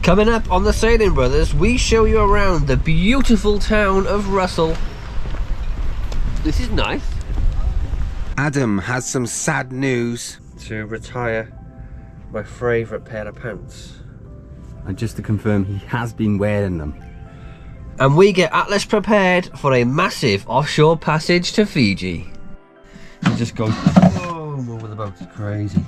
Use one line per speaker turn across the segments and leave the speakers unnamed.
Coming up on the Sailing Brothers, we show you around the beautiful town of Russel. This is nice.
Adam has some sad news.
To retire my favourite pair of pants.
And just to confirm, he has been wearing them.
And we get Atlas prepared for a massive offshore passage to Fiji. It just goes boom over the boat, it's crazy.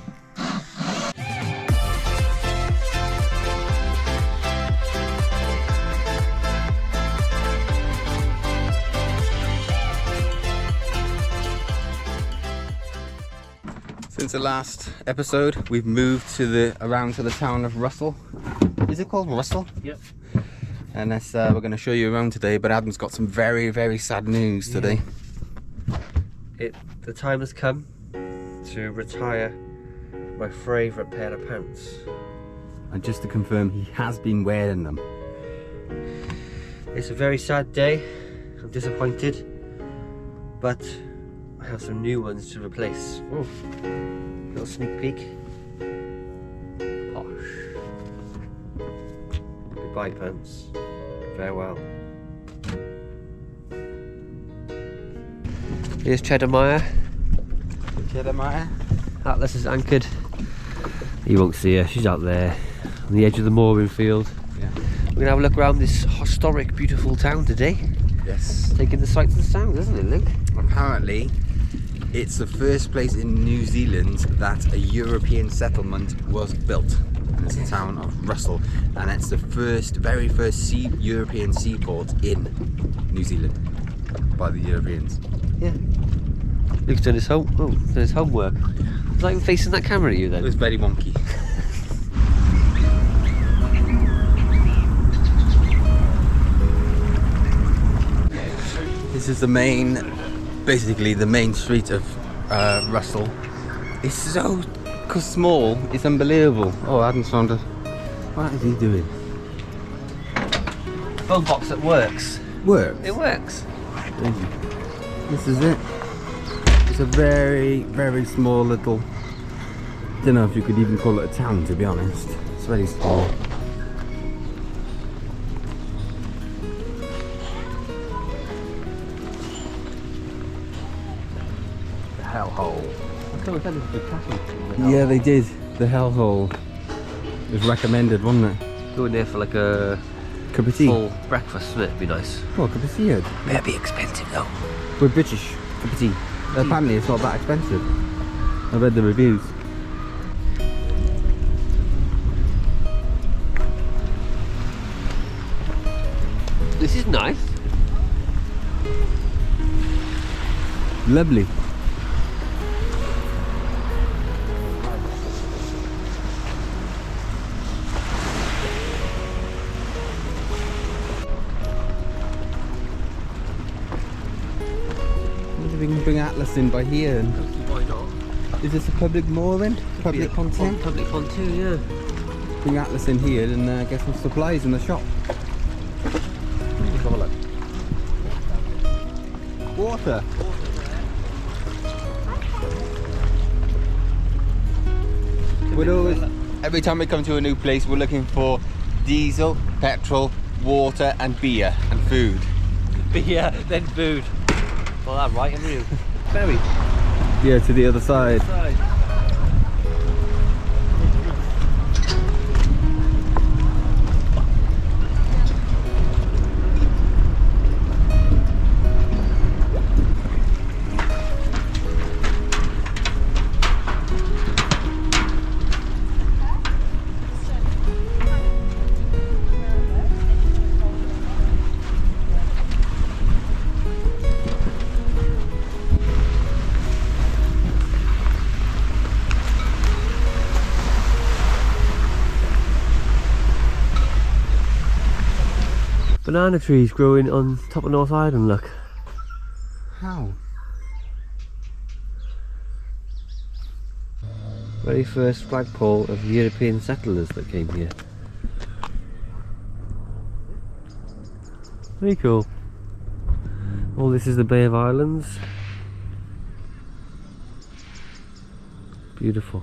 Since the last episode, we've moved around to the town of Russel. Is it called Russel?
Yep.
And that's we're going to show you around today. But Adam's got some very, very sad news today.
The time has come to retire my favourite pair of pants.
And just to confirm, he has been wearing them.
It's a very sad day. I'm disappointed, but I have some new ones to replace. Oh, little sneak peek. Posh. Goodbye, pants. Farewell. Here's Cheddar. Atlas is anchored. You won't see her, she's out there on the edge of the mooring field.
Yeah.
We're gonna have a look around this historic, beautiful town today.
Yes.
Taking the sights and sounds, isn't it, Luke?
Apparently, it's the first place in New Zealand that a European settlement was built. And it's the town of Russel. And it's the very first European seaport in New Zealand by the Europeans.
Yeah. Luke's done his homework. Is that even facing that camera at you then?
It was very wonky. This is basically the main street of Russel. It's so small, it's unbelievable. Oh, Adam's found a... What is he doing?
Phone box that works.
Works?
It works.
This is it. It's a very, very small little... I don't know if you could even call it a town, to be honest. It's very small.
Hellhole.
Yeah, they did. The hellhole was recommended, wasn't it?
Go in there for like a
Cup of tea.
full breakfast, wouldn't it? Be nice.
Oh, a cup of tea.
May be expensive though.
We're British. Cup of tea. Apparently it's not that expensive. I read the reviews.
This is nice.
Lovely. Maybe we can bring Atlas in by here. And
Why not?
is this a public mooring? Public pontoon?
Public pontoon, yeah.
Bring Atlas in here and get some supplies in the shop. Let's have a look. Water. Every time we come to a new place, we're looking for diesel, petrol, water, and beer and food.
Beer, then food. Well, that right, haven't you? Ferry.
Yeah, to the other side.
Banana trees growing on top of North Island, look.
How?
Very first flagpole of European settlers that came here. Very cool. Oh, this is the Bay of Islands. Beautiful.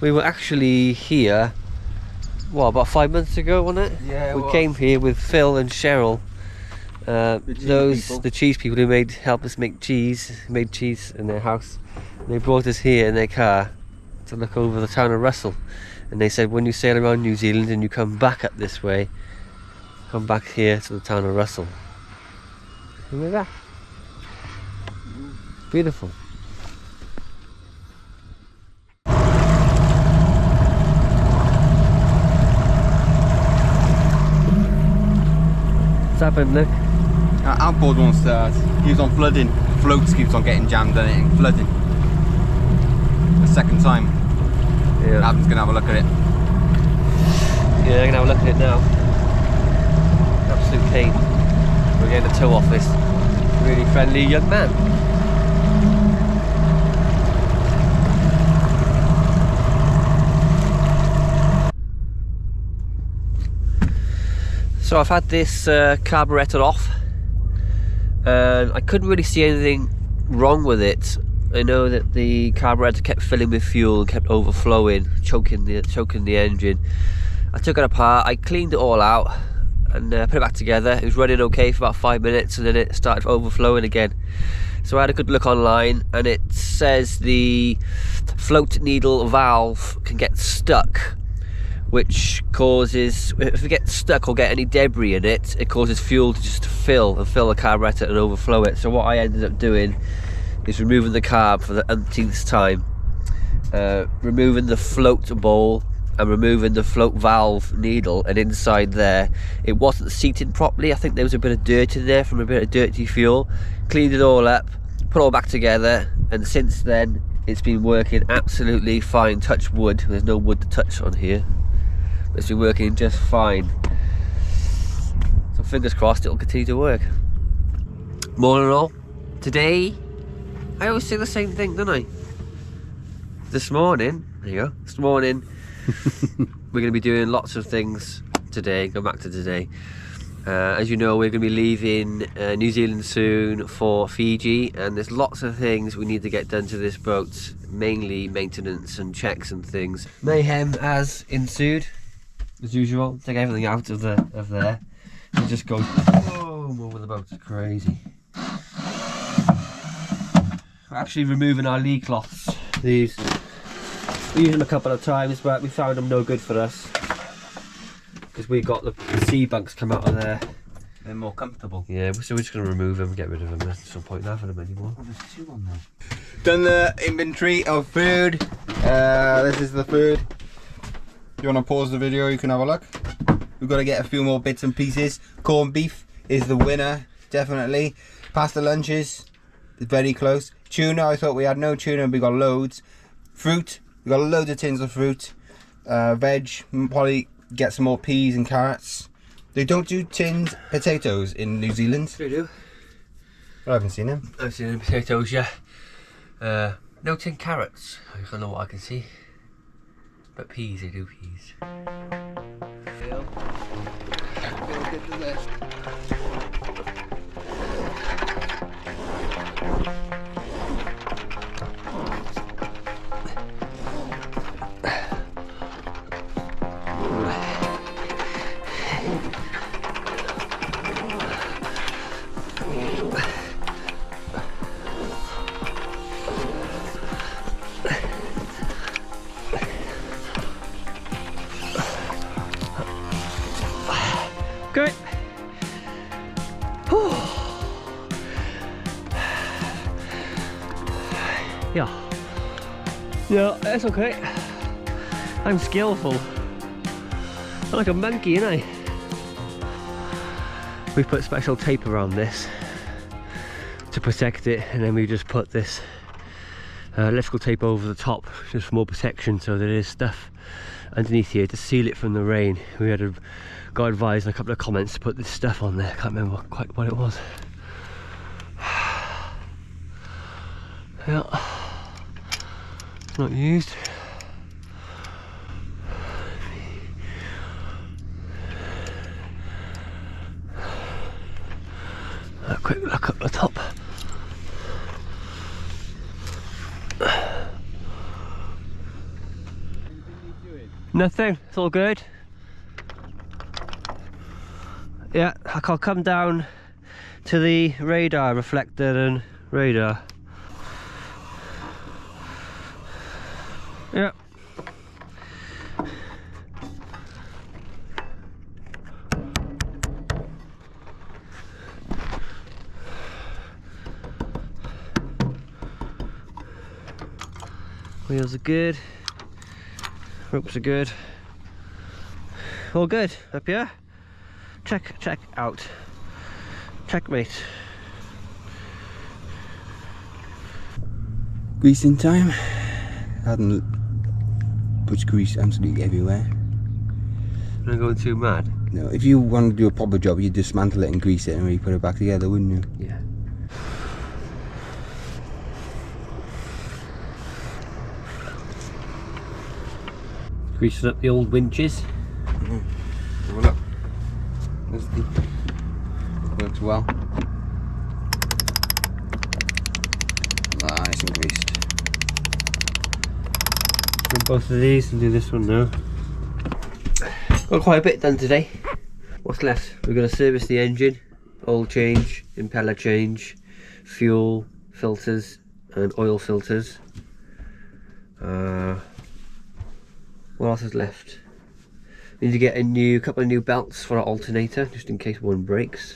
We were actually here, what, about 5 months ago, wasn't it?
Yeah,
we came here with Phil and Cheryl.
The
cheese people who helped us make cheese, made cheese in their house. They brought us here in their car to look over the town of Russel, and they said when you sail around New Zealand and you come back up this way, come back here to the town of Russel. Look at that. Beautiful. What's happened, Nick?
Outboard won't start. Keeps on flooding. Floats keeps on getting jammed on it and flooding. The second time.
Yeah.
Adam's gonna have a look at it.
Yeah, I'm gonna have a look at it now. Absolute pain. We're getting the tow off this really friendly young man. So I've had this carburettor off, and I couldn't really see anything wrong with it. I know that the carburettor kept filling with fuel and kept overflowing, choking the engine. I took it apart, I cleaned it all out and put it back together. It was running okay for about 5 minutes, and then it started overflowing again. So I had a good look online, and it says the float needle valve can get stuck, which causes, if it gets stuck or get any debris in it, it causes fuel to just fill the carburettor and overflow it. So what I ended up doing is removing the carb for the umpteenth time, removing the float bowl and removing the float valve needle, and inside there it wasn't seated properly. I think there was a bit of dirt in there from a bit of dirty fuel. Cleaned it all up, put it all back together, and since then it's been working absolutely fine. Touch wood, there's no wood to touch on here. It's been working just fine. So fingers crossed it'll continue to work. More than all, today, I always say the same thing, don't I? This morning, there you go, this morning, we're going to be doing lots of things today, go back to today. As you know, we're going to be leaving New Zealand soon for Fiji, and there's lots of things we need to get done to this boat, mainly maintenance and checks and things. Mayhem has ensued. As usual, take everything out of there and just go boom over the boat. It's crazy. We're actually removing our lee cloths. These, we used them a couple of times, but we found them no good for us because we got the sea bunks come out of there.
They're more comfortable.
Yeah, so we're just going to remove them, get rid of them. There's no point in having them anymore.
Oh, there's two on there. Done the inventory of food. This is the food. If you want to pause the video, you can have a look. We've got to get a few more bits and pieces. Corned beef is the winner, definitely. Pasta lunches, very close. Tuna, I thought we had no tuna, we got loads. Fruit, we got loads of tins of fruit. Veg, probably get some more peas and carrots. They don't do tinned potatoes in New Zealand.
They do.
I haven't seen them.
I've seen potatoes, yeah. No tin carrots. I don't know what I can see. But peas, they do peas. Phil. Good. Yeah, that's okay. I'm skillful. I'm like a monkey, ain't I? We've put special tape around this to protect it, and then we just put this electrical tape over the top just for more protection, so there is stuff underneath here to seal it from the rain. We had got advised in a couple of comments to put this stuff on there. I can't remember quite what it was. Yeah, it's not used. A quick look up the top. Nothing, it's all good. Yeah, I'll come down to the radar, reflector and radar. Yeah. Wheels are good, ropes are good, all good up here. Check out, checkmate.
Greasing time. Hadn't put grease absolutely everywhere.
Not going too mad.
No, if you want to do a proper job, you'd dismantle it and grease it and really put it back together, wouldn't you?
Yeah. Greasing up the old winches.
Have a look. There's the... works well. Nice and greased.
Do both of these and do this one now. Got quite a bit done today. What's left? We're going to service the engine, oil change, impeller change, fuel, filters and oil filters. What else is left? We need to get a couple of new belts for our alternator, just in case one breaks.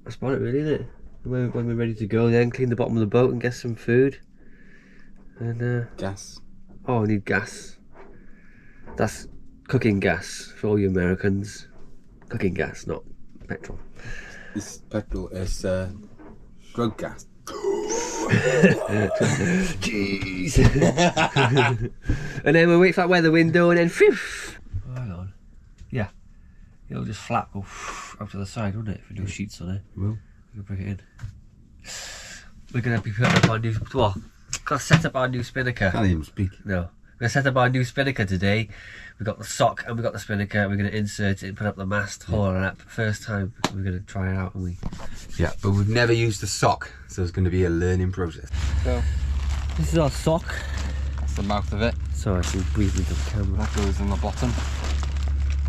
That's about it really, isn't it? When we're ready to go then, clean the bottom of the boat and get some food. And
Gas.
oh, I need gas. That's cooking gas for all you Americans. Cooking gas, not petrol.
This petrol is drug gas.
Jeez. And then we'll wait for that weather window and then phew. Oh, hang on. Yeah. It'll just flap go out to the side, won't it? If we do sheets on it.
Well,
we can bring it in. We're gonna be putting up our new gotta set up our new spinnaker.
can't even speak.
No. We're gonna set up our new spinnaker today. We've got the sock and we've got the spinnaker. We're gonna insert it and put up the mast, haul it up. First time we're gonna try it out, and we.
Yeah, but we've never used the sock, so it's going to be a learning process. So,
This is our sock.
that's the mouth of it.
So I can breathe into the camera.
That goes on the bottom,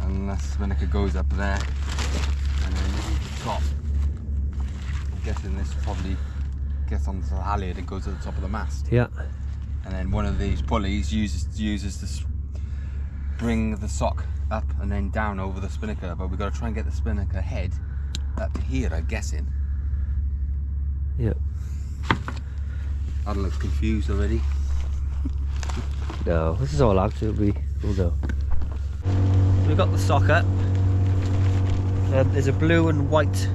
and the spinnaker goes up there, and then the top. I'm guessing this probably gets onto the halyard and goes to the top of the mast.
Yeah.
And then one of these pulleys uses to bring the sock up and then down over the spinnaker, but we've got to try and get the spinnaker head up to here, I'm guessing.
Yeah.
Adam looks confused already.
No, this is all out, we'll go. We've got the sock up. There's a blue and white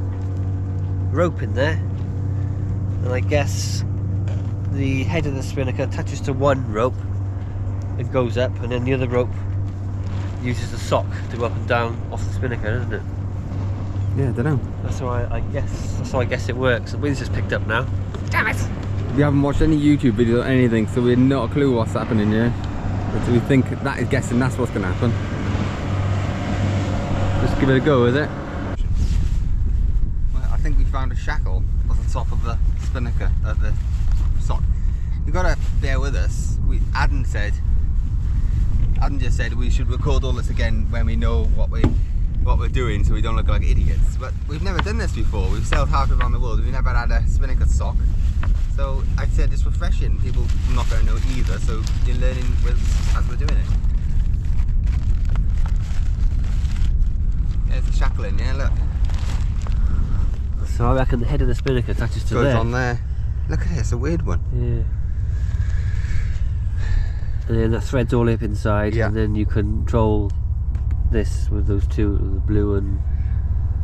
rope in there. And I guess the head of the spinnaker touches to one rope and goes up, and then the other rope uses the sock to go up and down off the spinnaker, isn't it?
Yeah, I don't know.
That's how I guess it works. The wind's just picked up now. Damn it!
We haven't watched any YouTube videos or anything, so we've not a clue what's happening here. But we think that is guessing that's what's going to happen. Just give it a go, is it? Well, I think we found a shackle at the top of the spinnaker, at the sock. You've got to bear with us. Adam just said we should record all this again when we know what we're doing, so we don't look like idiots. But we've never done this before. We've sailed half around the world. We've never had a spinnaker sock. So I said it's refreshing. People are not going to know either, so you're learning as we're doing it. There's the shackle in, yeah, look.
So I reckon the head of the spinnaker touches to
Goes
there.
on there. Look at it, it's a weird one.
Yeah. And then that thread's all up inside,
Yeah.
and then you control this with those two, the blue and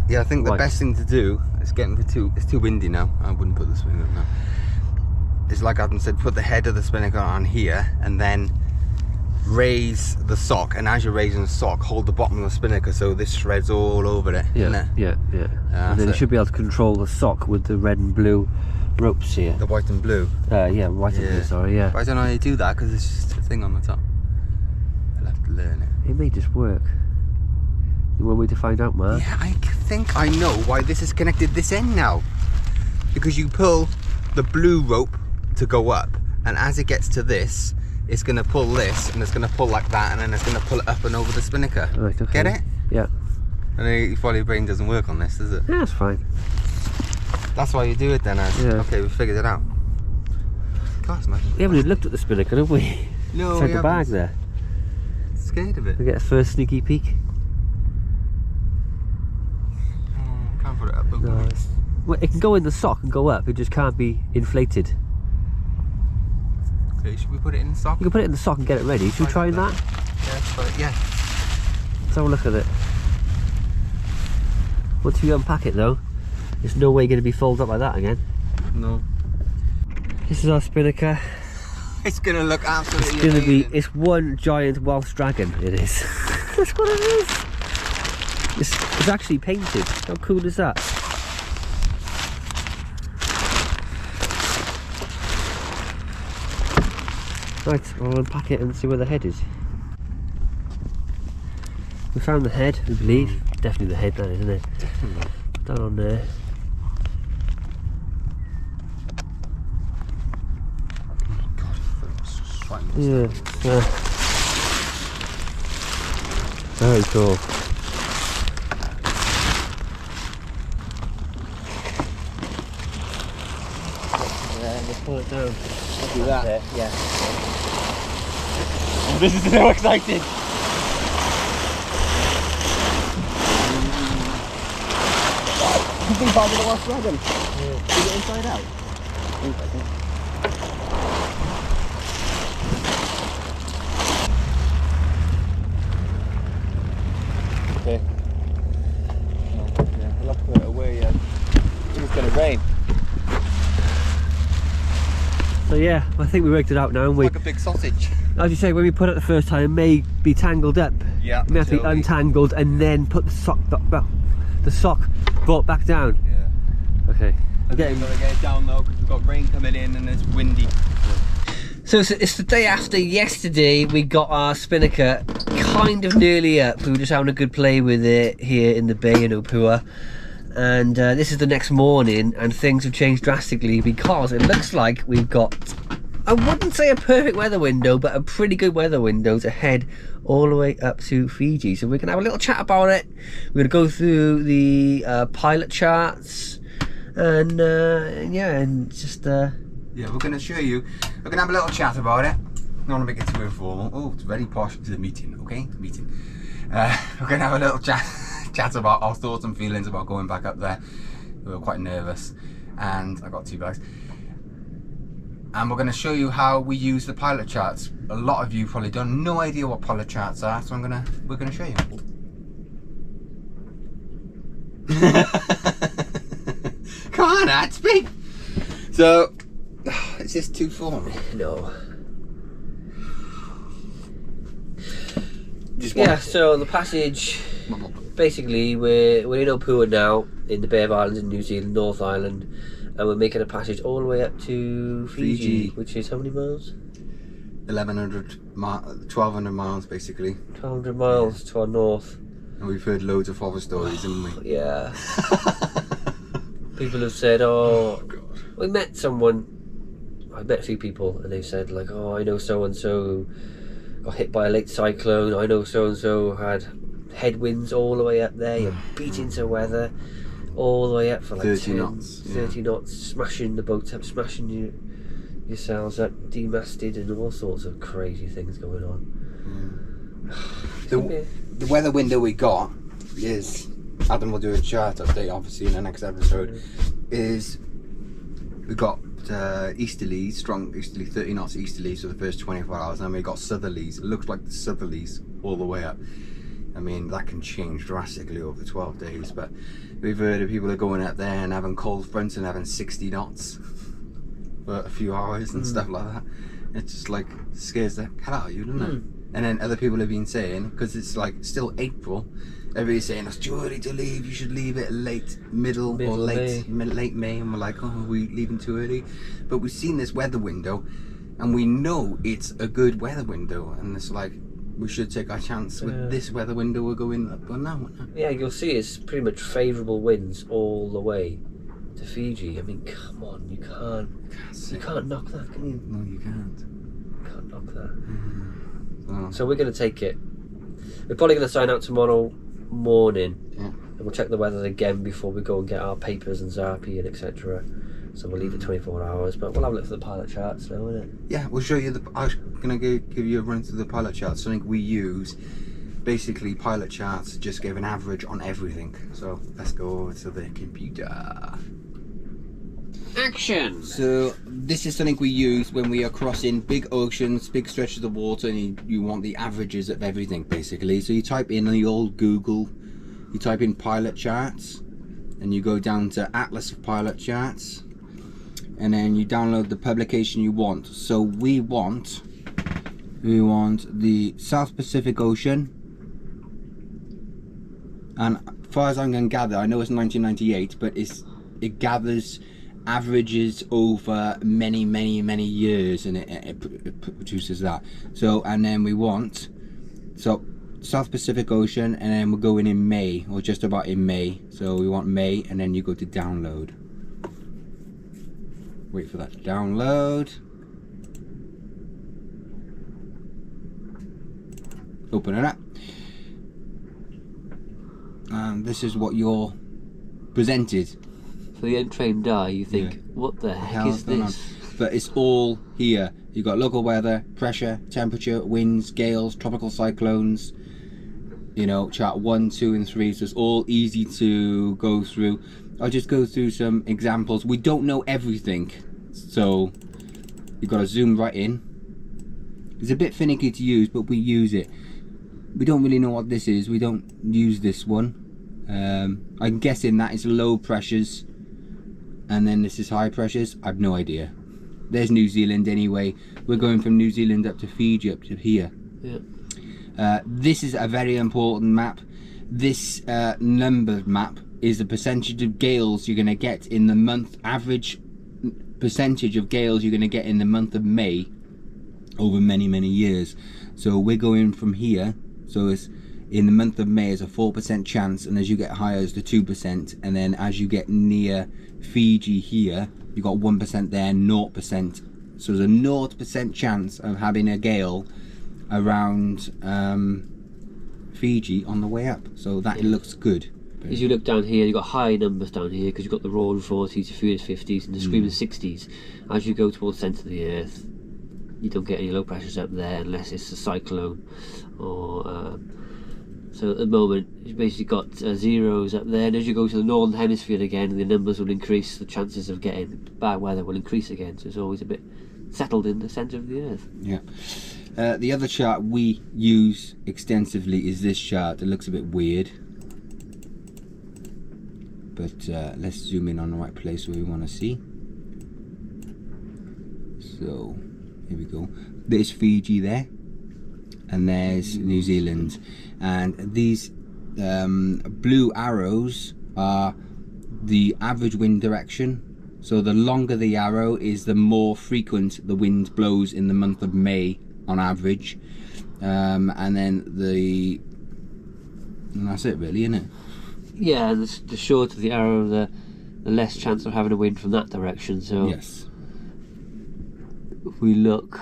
Yeah, I think the
white.
best thing to do is it's too windy now. I wouldn't put the spinnaker up now. It's like Adam said, put the head of the spinnaker on here and then raise the sock, and as you're raising the sock, hold the bottom of the spinnaker so this thread's all over it.
yeah,
isn't it?
yeah. And then you
That's
should be able to control the sock with the red and blue ropes here.
the white and blue.
Yeah, white and blue. Sorry, yeah.
But I don't know how you do that because it's just a thing on the top. I'll have to learn it.
It may just work. You want me to find out, Mark?
Yeah, I think I know why this is connected this end now. Because you pull the blue rope to go up, and as it gets to this, it's going to pull this, and it's going to pull like that, and then it's going to pull it up and over the spinnaker.
Right, okay.
Get it?
Yeah.
I know your probably brain doesn't work on this, does it?
Yeah, that's fine.
That's why you do it then, as.
Yeah.
Okay, we figured it out. Gosh, man.
We haven't even looked at the spinnaker, have we?
No,
Inside
we
the bag
haven't.
there.
Scared of it.
We get a first sneaky peek.
Can't put it up.
No, well, it can go in the sock and go up, it just can't be inflated.
Okay, should we put it in the sock?
You can put it in the sock and get it ready. Should we try that?
Yeah.
Let's have a look at it. Once we unpack it though, there's no way going to be folded up like that again.
No.
This is our spinnaker.
It's going to look absolutely
It's going to be,
amazing.
it's one giant Welsh dragon, it is. That's what it is. It's actually painted. How cool is that? Right, I'll unpack it and see where the head is. We found the head, we believe. Definitely the head, that is, isn't it?
Definitely.
Put that on there. Yeah. Very cool. Yeah, let's pull it down.
Do that.
There, yeah.
This is so exciting.
You think part of the Welsh dragon? Yeah. Is it inside out?
Okay. Yeah, I'll have to put it away. I think it's going to rain.
So yeah, I think we worked it out now, and we,
Like a big sausage.
as you say, when we put it the first time, it may be tangled up.
Yeah.
It may have to be untangled and then put the sock brought back down.
Yeah.
Okay.
I think we've got to get it down though, because we've got rain coming in and it's windy.
So it's the day after yesterday. We got our spinnaker kind of nearly up. We were just having a good play with it here in the bay in Opua. And this is the next morning, and things have changed drastically because it looks like we've got, I wouldn't say a perfect weather window, but a pretty good weather window to head all the way up to Fiji. So we're going to have a little chat about it. We're going to go through the pilot charts and yeah, and just...
Yeah, we're going to show you. We're going to have a little chat about it. Don't want to make it too informal. Oh, it's very posh. It's a meeting, okay? Meeting. We're going to have a little chat about our thoughts and feelings about going back up there. We were quite nervous, and I got 2 bags. And we're going to show you how we use the pilot charts. A lot of you probably don't no idea what pilot charts are, so we're going to show you. Come on, Ad, speak. So, is this too for me?
No.
Just
Yeah, so the passage, basically we're in Opua now, in the Bay of Islands in New Zealand, North Island, and we're making a passage all the way up to Fiji, which is how many miles?
1,200 miles basically.
1,200 miles to our north.
And we've heard loads of horror stories, haven't we?
Yeah. People have said, oh,
God.
we met someone, I met a few people, and they've said like, oh, I know so-and-so got hit by a late cyclone, I know so-and-so had headwinds all the way up there, you're beating to weather, all the way up for like
30 knots.
30 knots, smashing the boat up, smashing yourselves up, demasted, and all sorts of crazy things going on.
The weather window we got is, Adam will do a chart update obviously in the next episode, is we got easterlies, strong easterly, 30 knots easterlies for the first 24 hours, and then we got southerlies. It looks like the southerlies all the way up. I mean, that can change drastically over 12 days, but we've heard of people are going up there and having cold fronts and having 60 knots for a few hours and stuff like that. It just like scares the hell out of you, doesn't it? And then other people have been saying, because it's like still April, everybody's saying it's too early to leave, you should leave it middle or late May, and we're like, oh, are we leaving too early? But we've seen this weather window and we know it's a good weather window, and it's like we should take our chance with this weather window. We're going up now.
Yeah, you'll see it's pretty much favourable winds all the way to Fiji. I mean, come on, you can't knock that, can you?
No, you can't.
You can't up there. So we're going to take it. We're probably going to sign out tomorrow morning, and we'll check the weather again before we go and get our papers and Zarpi and etc. So we'll leave it 24 hours, but we'll have a look for the pilot charts now, innit?
Yeah, we'll show you I'm going to give you a run through the pilot charts, something we use. Basically, pilot charts just give an average on everything. So let's go over to the computer.
Action!
So this is something we use when we are crossing big oceans, big stretches of water, and you want the averages of everything, basically. So you type in the old Google, you type in pilot charts, and you go down to Atlas of Pilot Charts, and then you download the publication you want. So we want the South Pacific Ocean, and as far as I'm going to gather, I know it's 1998, but it gathers averages over many years, and it produces that. So, and then we want South Pacific Ocean, and then we're going in May, or just about in May. So we want May, and then you go to download. Wait for that to download. Open it up, and this is what you're presented.
For the untrained eye, you think, what the heck is this?
But it's all here. You've got local weather, pressure, temperature, winds, gales, tropical cyclones, you know, chart 1, 2 and 3, so it's all easy to go through. I'll just go through some examples. We don't know everything, so you've got to zoom right in. It's a bit finicky to use, but we use it. We don't really know what this is. We don't use this one. I'm guessing that is low pressures, and then this is high pressures. I've no idea. There's New Zealand anyway. We're going from New Zealand up to Fiji, up to here. Yeah. This is a very important map. This numbered map is the percentage of gales you're going to get in the month, average percentage of gales you're going to get in the month of May over many years. So we're going from here, so it's in the month of May is a 4% chance, and as you get higher it's the 2%, and then as you get near Fiji here, you got 1% there, 0%. So there's a 0% chance of having a gale around Fiji on the way up. So that looks good.
As you look down here, you've got high numbers down here because you've got the roaring 40s, the furious 50s and the screaming 60s. As you go towards the centre of the earth, you don't get any low pressures up there unless it's a cyclone or so at the moment you've basically got zeros up there, and as you go to the northern hemisphere again, the numbers will increase, the chances of getting bad weather will increase again, so it's always a bit settled in the centre of the earth.
Yeah. The other chart we use extensively is this chart. It looks a bit weird, but let's zoom in on the right place where we want to see. So here we go. There's Fiji there, and there's New Zealand, and these blue arrows are the average wind direction. So the longer the arrow is, the more frequent the wind blows in the month of May on average, and then and that's it really, isn't it?
Yeah, the shorter the arrow, the less chance of having a wind from that direction. So
yes,
if we look,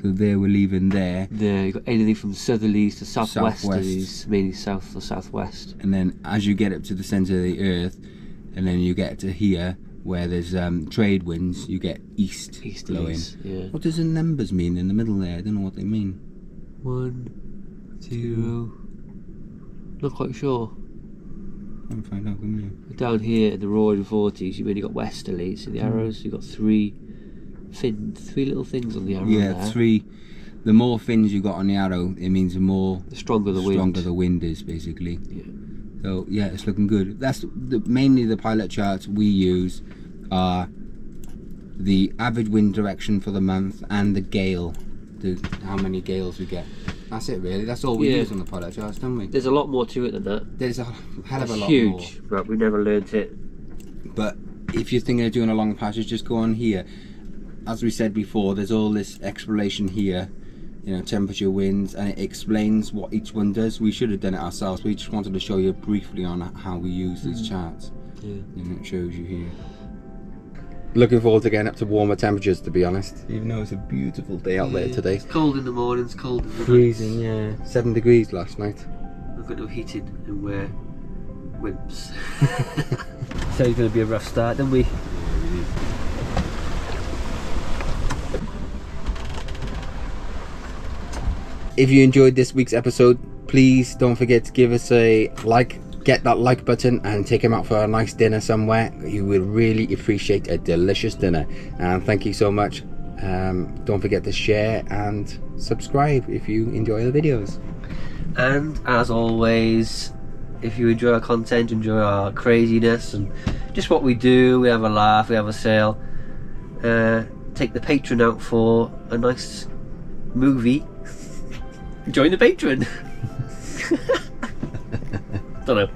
so there we're leaving there.
There you've got anything from southerlies to southwesterlies, mainly south or southwest.
And then as you get up to the centre of the earth, and then you get to here where there's trade winds, you get east blowing.
Yeah.
What does the numbers mean in the middle there? I don't know what they mean.
1, 2. Not quite sure.
I'll find out, can you?
Down here in the roaring 40s, you've only got westerlies. So the arrows, you've got three little things on the arrow.
Yeah,
there.
3. The more fins you got on the arrow, it means the more
stronger the
wind is, basically.
Yeah.
So yeah, it's looking good. That's mainly the pilot charts we use are the average wind direction for the month and the gale, how many gales we get. That's it really. That's all we use on the pilot charts, don't we?
There's a lot more to it than that.
There's a hell of a lot
huge,
more.
but we never learnt it.
But if you're thinking of doing a long passage, just go on here. As we said before, there's all this explanation here, you know, temperature, winds, and it explains what each one does. We should have done it ourselves. We just wanted to show you briefly on how we use these charts. Yeah. And it shows you here. looking forward to getting up to warmer temperatures, to be honest. Even though it's a beautiful day out there today.
It's cold in the mornings, cold in the
Freezing,
nights.
yeah. 7 degrees last night.
We've got no heating and we're wimps. So it's going to be a rough start, don't we?
If you enjoyed this week's episode, please don't forget to give us a like, get that like button, and take him out for a nice dinner somewhere. You will really appreciate a delicious dinner. And thank you so much. Don't forget to share and subscribe if you enjoy the videos.
And as always, if you enjoy our content, enjoy our craziness and just what we do, we have a laugh, we have a sail, take the patron out for a nice movie. Join the patron. Don't know.